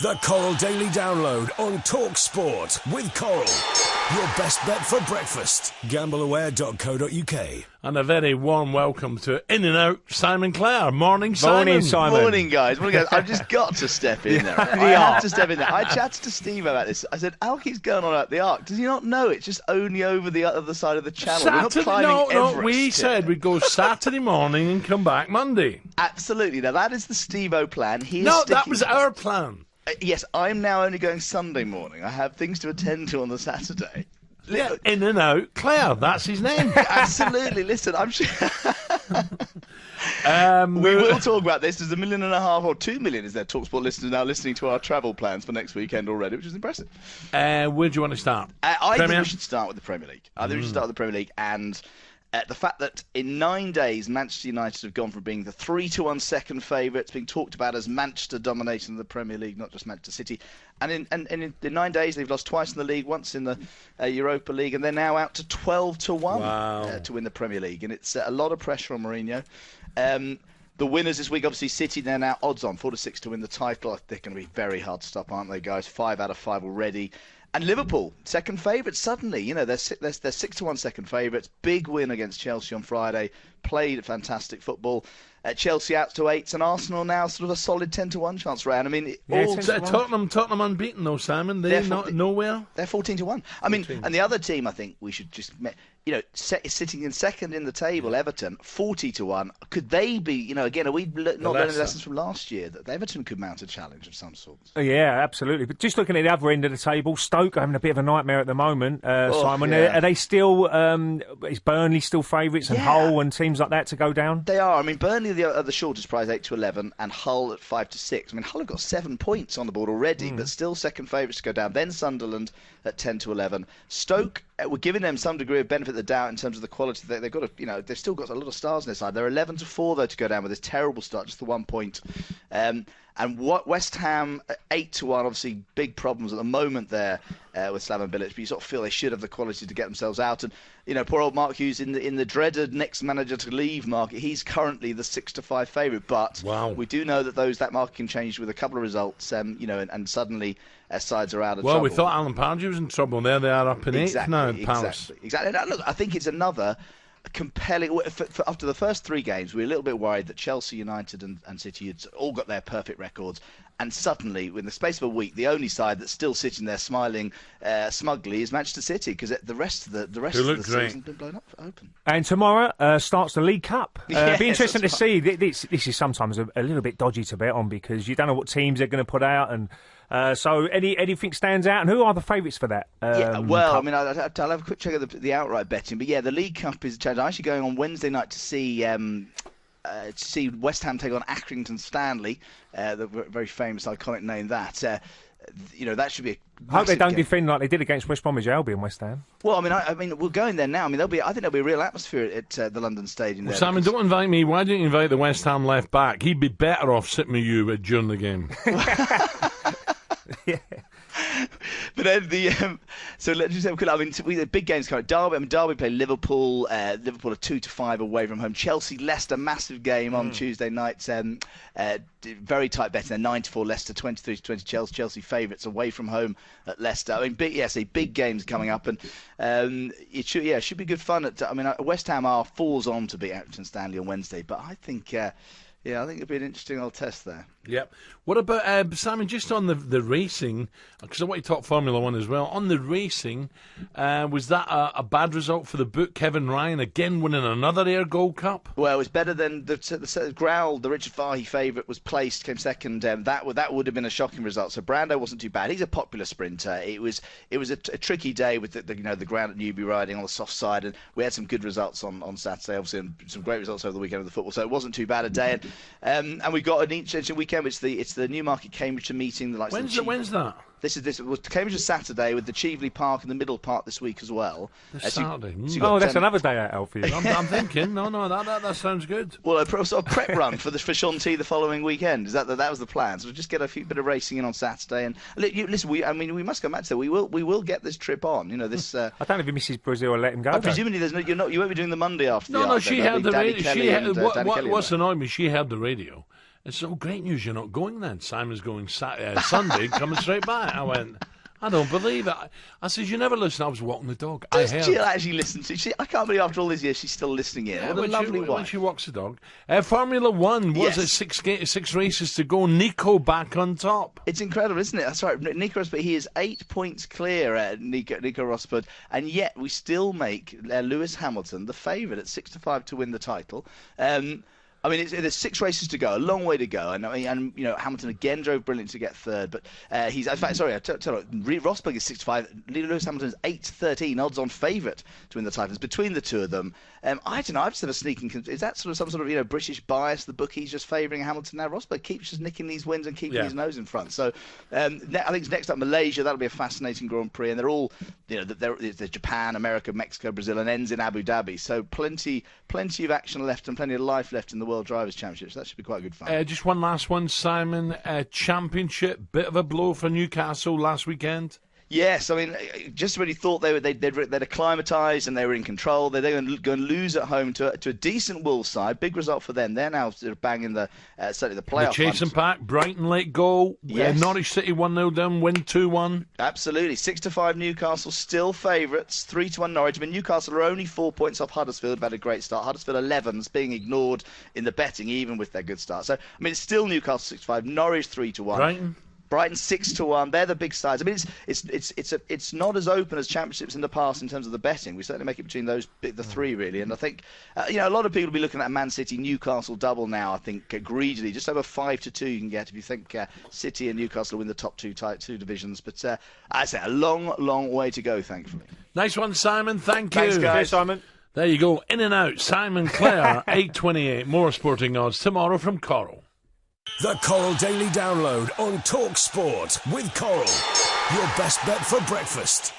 The Coral Daily Download on Talk Sport with Coral. Your best bet for breakfast. Gambleaware.co.uk. And a very warm welcome to In and Out Simon Clare. Morning, Simon. Morning, Simon. Morning, guys. I've just got to step in there. I have to step in there. I chatted to Steve about this. I said, Al keeps going on about the Arc. Does he not know it's just only over the other side of the channel? We're not climbing Everest we said we'd go Saturday morning and come back Monday. Absolutely. Now, that is the Steve-O plan. That was our plan. Yes, I'm now only going Sunday morning. I have things to attend to on the Saturday. Yeah, In and Out Clare, that's his name. Absolutely. Listen, I'm sure... we will talk about this. There's 1.5 million or 2 million, is there, TalkSport listeners now listening to our travel plans for next weekend already, which is impressive. Where do you want to start? I think we should start with the Premier League. And the fact that in 9 days, Manchester United have gone from being the 3-1 second favourites, being talked about as Manchester dominating the Premier League, not just Manchester City. And in 9 days, they've lost twice in the league, once in the Europa League, and they're now out to 12-1 to win the Premier League. And it's a lot of pressure on Mourinho. The winners this week, obviously City, they're now odds on 4-6 to win the title. They're going to be very hard to stop, aren't they, guys? 5 out of 5 already. And Liverpool, second favourites suddenly. You know, they're 6-1 second favourites. Big win against Chelsea on Friday. Played fantastic football. Chelsea out to 8s, and Arsenal now sort of a solid 10-1 chance round. I mean, Tottenham unbeaten though, Simon. They're not nowhere. They're 14-1. I mean, and the other team, I think we should just, sitting in second in the table, Everton, 40-1. Could they be? Again, are we not learning lessons from last year that Everton could mount a challenge of some sort? Yeah, absolutely. But just looking at the other end of the table, Stoke having a bit of a nightmare at the moment. Simon, are they still? Is Burnley still favourites, and Hull and teams like that to go down? They are. I mean, Burnley are the shortest prize, 8-11, and Hull at 5-6. I mean, Hull have got 7 points on the board already, but still second favourites to go down. Then Sunderland at 10-11. Stoke, we're giving them some degree of benefit of the doubt in terms of the quality. They've got they've still got a lot of stars on their side. They're 11-4 though to go down with this terrible start, just the 1 point. And West Ham 8-1, obviously big problems at the moment there with Slaven Bilic, but you sort of feel they should have the quality to get themselves out. And poor old Mark Hughes in the dreaded next manager to leave market. He's currently the 6-5 favourite, but we do know that market can change with a couple of results. And suddenly sides are out of trouble. Well, we thought Alan Pardew was in trouble. There they are up in 8th now, Palace. Exactly. Now, look, I think it's another compelling. After the first 3 games, we were a little bit worried that Chelsea, United, and City had all got their perfect records, and suddenly, in the space of a week, the only side that's still sitting there smiling smugly is Manchester City, because the rest of the season's been blown up open. And tomorrow starts the League Cup. It'll be interesting to see. This is sometimes a little bit dodgy to bet on because you don't know what teams they're going to put out, and so anything stands out, and who are the favourites for that? Cup? I mean, I'll have a quick check of the outright betting, but the League Cup is a challenge. I'm actually going on Wednesday night to see West Ham take on Accrington Stanley, the very famous, iconic name that. That should be I hope they don't defend like they did against West Bromwich Albion, West Ham. Well, I mean, we're going there now. I mean, I think there'll be a real atmosphere at the London Stadium. Well, Simon, don't invite me. Why don't you invite the West Ham left back? He'd be better off sitting with you during the game. Yeah. But then so let's just have a quick. I mean, the big games coming. Derby play Liverpool. Liverpool are 2-5 away from home. Chelsea, Leicester, massive game on Tuesday night. Very tight betting. 9-4 Leicester, 23-20 Chelsea favourites away from home at Leicester. I mean, big games coming up, and it should be good fun. West Ham falls on to beat Accrington Stanley on Wednesday, but I think. I think it'll be an interesting old test there. Yep. What about, Simon, just on the racing, because I want to talk Formula 1 as well. On the racing, was that a bad result for the book? Kevin Ryan again winning another Air Gold Cup? Well, it was better than the Growl, the Richard Fahey favourite, was placed, came second. That would have been a shocking result. So Brando wasn't too bad. He's a popular sprinter. It was a tricky day with the ground at Newby riding on the soft side, and we had some good results on Saturday, obviously, and some great results over the weekend of the football. So it wasn't too bad a day. And we got an interesting weekend. It's the Newmarket Cambridgeshire meeting. When's that? This was Cambridge is Saturday with the Cheveley Park and the Middle Park this week as well. Saturday. That's another day out for you. I'm thinking. No, that sounds good. Well, a sort of prep run for Sean T the following weekend. That was the plan. So we'll just get a bit of racing in on Saturday. And listen, we must go back to that. We will get this trip on. This. I don't know if Mrs. Brazil will let him go. Presumably, you won't be doing the Monday after. No, she heard the radio. What's annoyed me? She heard the radio. And so, great news, you're not going then. Simon's going Sunday, coming straight back. I went, I don't believe it. I said, you never listen. I was walking the dog. I heard. She'll actually listen to. I can't believe after all these years she's still listening in. What a lovely wife. When she walks the dog. Formula One, was it 6 races to go? Nico back on top. It's incredible, isn't it? That's right. Nico Rosberg, he is 8 points clear at Nico Rosberg, and yet we still make Lewis Hamilton the favourite at 6-5 to win the title. I mean, there's 6 races to go, a long way to go, and Hamilton again drove brilliant to get third, but he's in fact sorry, Rosberg is 6-5, Lewis Hamilton is 8-13, odds-on favourite to win the title. It's between the two of them. I don't know. I've just have a sneaking. Is that sort of some sort of British bias? The bookies just favouring Hamilton now. Rosberg keeps just nicking these wins and keeping his nose in front. So I think next up Malaysia. That'll be a fascinating Grand Prix, and they're all there's Japan, America, Mexico, Brazil, and ends in Abu Dhabi. So plenty of action left and plenty of life left in the World Drivers' Championship. So that should be quite good fun. Just one last one, Simon. Championship, bit of a blow for Newcastle last weekend. Yes, I mean, just when you thought they'd acclimatised and they were in control, they're going to go and lose at home to a decent Wolves side. Big result for them. They're now sort of banging certainly the playoff. The chasing pack, Brighton let go. Yes. Norwich City 1-0 down, win 2-1. Absolutely. 6-5 Newcastle, still favourites. 3-1 Norwich. I mean, Newcastle are only 4 points off Huddersfield. Have had a great start. Huddersfield 11's being ignored in the betting, even with their good start. So, I mean, it's still Newcastle 6-5. Norwich 3-1. Brighton 6-1. They're the big sides. I mean, it's not as open as championships in the past in terms of the betting. We certainly make it between the three really. And I think a lot of people will be looking at Man City Newcastle double now. I think greedily, just over 5-2 you can get if you think City and Newcastle win the top two divisions. But I say a long way to go. Thankfully. Nice one, Simon. Thank you. Thanks, guys. Cheers, Simon. There you go. In and out. Simon Clare 8:28. More sporting odds tomorrow from Coral. The Coral Daily Download on Talk Sport with Coral. Your best bet for breakfast.